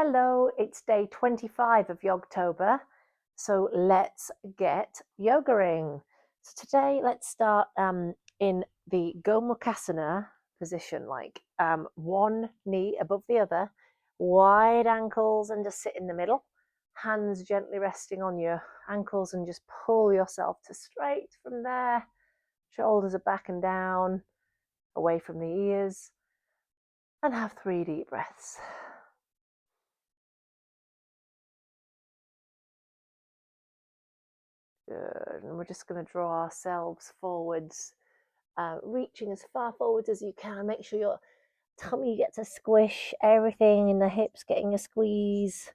Hello, it's day 25 of Yogtober, so let's get yogaing. So today, let's start in the Gomukhasana position, like one knee above the other, wide ankles, and just sit in the middle. Hands gently resting on your ankles, and just pull yourself to straight from there. Shoulders are back and down, away from the ears, and have 3 deep breaths. Good. And we're just going to draw ourselves forwards, reaching as far forwards as you can. Make sure your tummy gets a squish, everything in the hips getting a squeeze.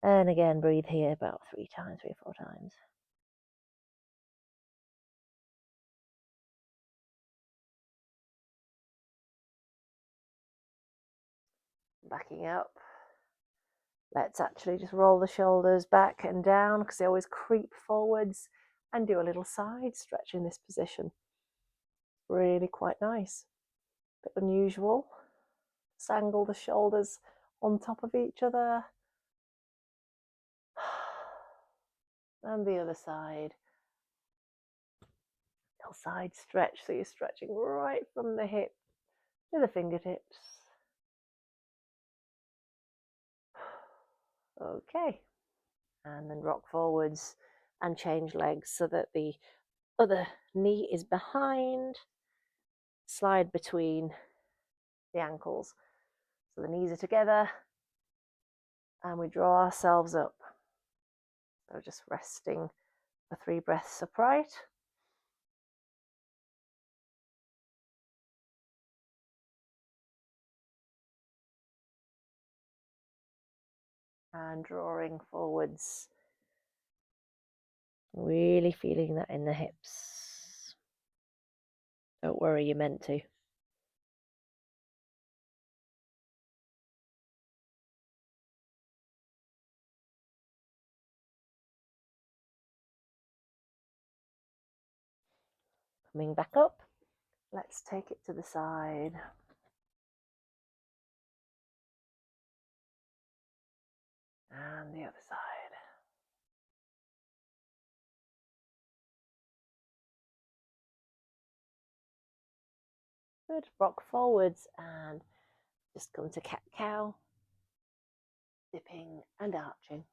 And again, breathe here about 3 or 4 times. Backing up. Let's actually just roll the shoulders back and down because they always creep forwards, and do a little side stretch in this position. Really quite nice. Bit unusual. Just angle the shoulders on top of each other. And the other side. Little side stretch, so you're stretching right from the hip to the fingertips. Okay, and then rock forwards and change legs so that the other knee is behind. Slide between the ankles so the knees are together, and we draw ourselves up. So just resting for 3 breaths upright. And drawing forwards, really feeling that in the hips. Don't worry, you're meant to. Coming back up, let's take it to the side. And the other side. Good. Rock forwards and just come to cat-cow, dipping and arching.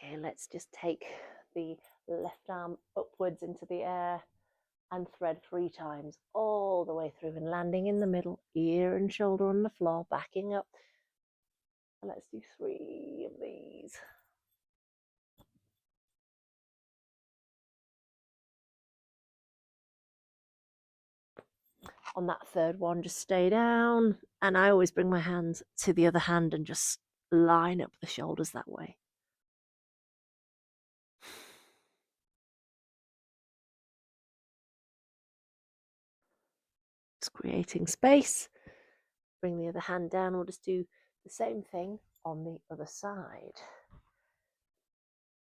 Okay, let's just take the left arm upwards into the air and thread 3 times all the way through, and landing in the middle, ear and shoulder on the floor, backing up. And let's do 3 of these. On that third one, just stay down, and I always bring my hands to the other hand and just line up the shoulders that way. Just creating space. Bring the other hand down. We'll just do the same thing on the other side.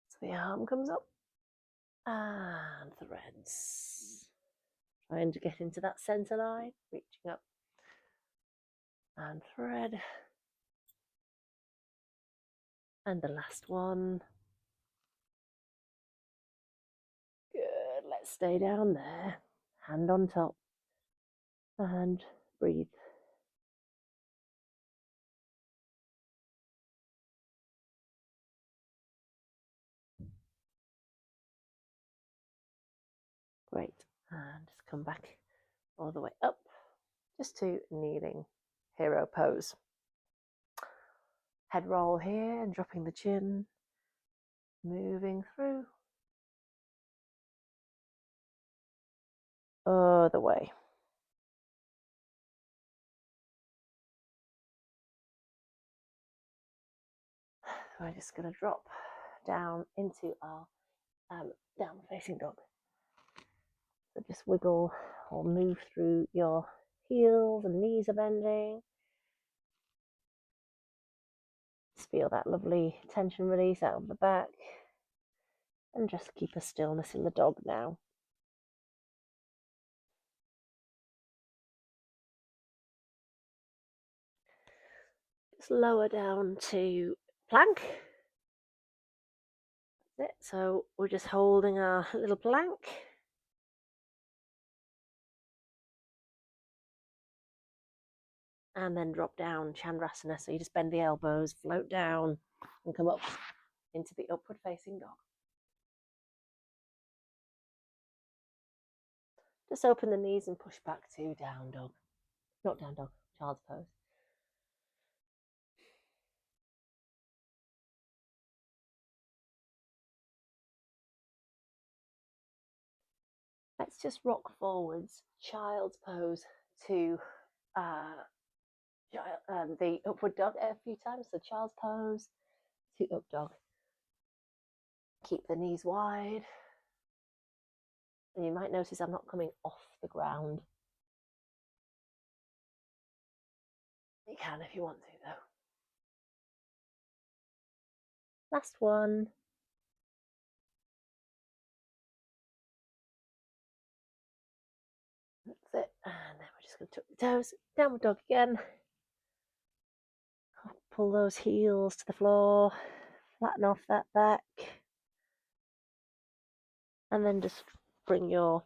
So the arm comes up and threads. Trying to get into that center line, reaching up and thread. And the last one. Good. Let's stay down there. Hand on top. And breathe. Great. And just come back all the way up, just to kneeling hero pose. Head roll here and dropping the chin, moving through. Other way. So we're just going to drop down into our down facing dog. So just wiggle or move through your heels and knees are bending. Just feel that lovely tension release out of the back. And just keep a stillness in the dog now. Just lower down to plank. That's it. So we're just holding our little plank. And then drop down, Chandrasana. So you just bend the elbows, float down, and come up into the upward facing dog. Just open the knees and push back to down dog. Not down dog, child's pose. Let's just rock forwards, child's pose to the upward dog a few times. So child's pose to up dog. Keep the knees wide. And you might notice I'm not coming off the ground. You can if you want to, though. Last one. That's it. And then we're just going to tuck the toes. Downward dog again. Pull those heels to the floor. Flatten off that back. And then just bring your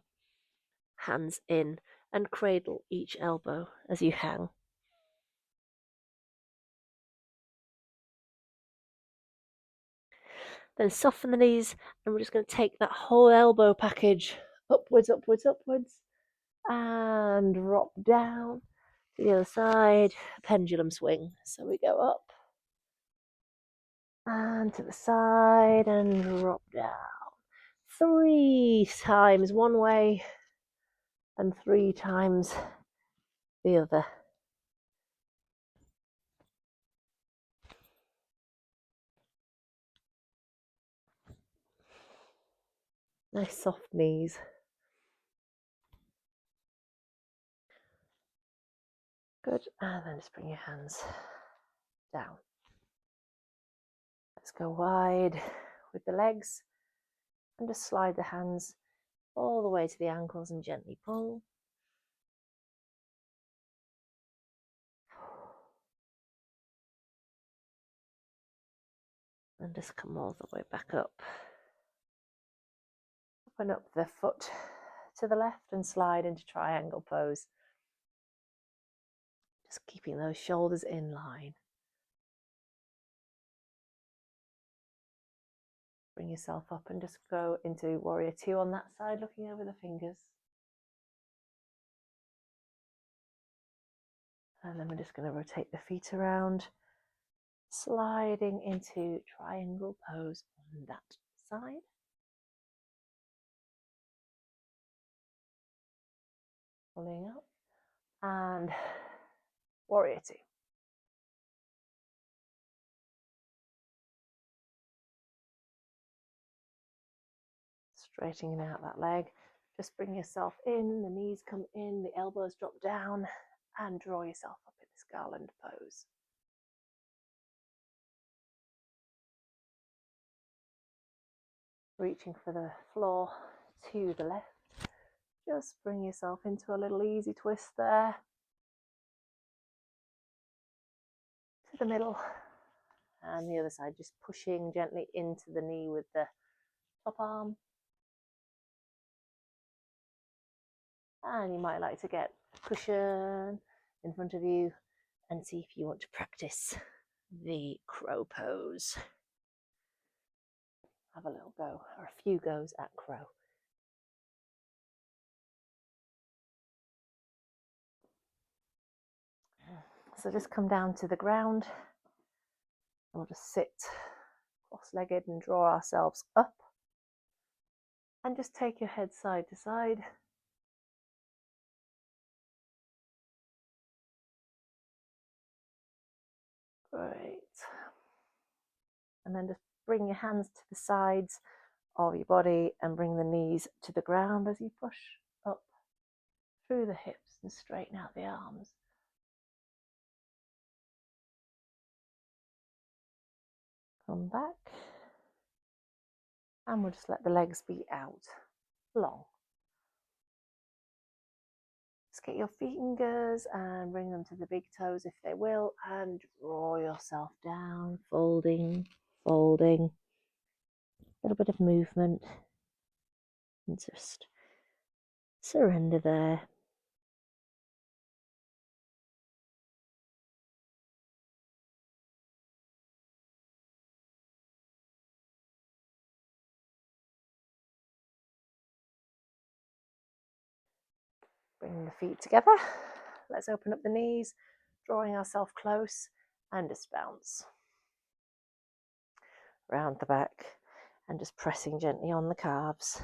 hands in and cradle each elbow as you hang. Then soften the knees, and we're just going to take that whole elbow package upwards, upwards, upwards, and drop down to the other side, pendulum swing. So we go up and to the side and drop down. 3 times one way and 3 times the other. Nice soft knees. Good, and then just bring your hands down. Let's go wide with the legs and just slide the hands all the way to the ankles and gently pull. And just come all the way back up. Open up the foot to the left and slide into triangle pose. Just keeping those shoulders in line. Bring yourself up and just go into warrior 2 on that side, looking over the fingers. And then we're just going to rotate the feet around, sliding into triangle pose on that side. Pulling up and warrior 2. Straightening out that leg. Just bring yourself in, the knees come in, the elbows drop down, and draw yourself up in this garland pose. Reaching for the floor to the left. Just bring yourself into a little easy twist there. To the middle. And the other side, just pushing gently into the knee with the top arm. And you might like to get a cushion in front of you and see if you want to practice the crow pose. Have a little go, or a few goes at crow. So just come down to the ground. We'll just sit cross-legged and draw ourselves up. And just take your head side to side. Great. And then just bring your hands to the sides of your body and bring the knees to the ground as you push up through the hips and straighten out the arms. Come back. And we'll just let the legs be out long. Just get your fingers and bring them to the big toes if they will, and draw yourself down, folding, folding. A little bit of movement, and just surrender there. Bring the feet together. Let's open up the knees, drawing ourselves close, and just bounce. Round the back, and just pressing gently on the calves.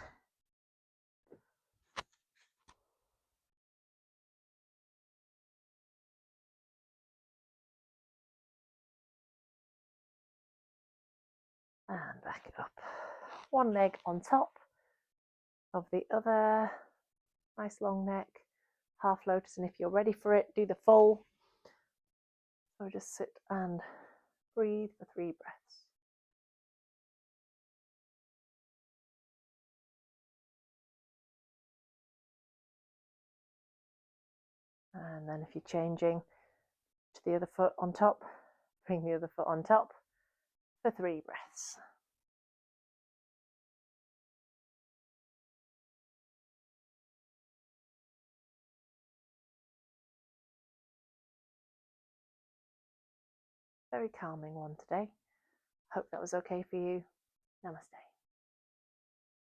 And back it up. One leg on top of the other. Nice long neck, half lotus, and if you're ready for it, do the full. So just sit and breathe for 3 breaths. And then if you're changing to the other foot on top, bring the other foot on top for 3 breaths. Very calming one today. Hope that was okay for you. Namaste.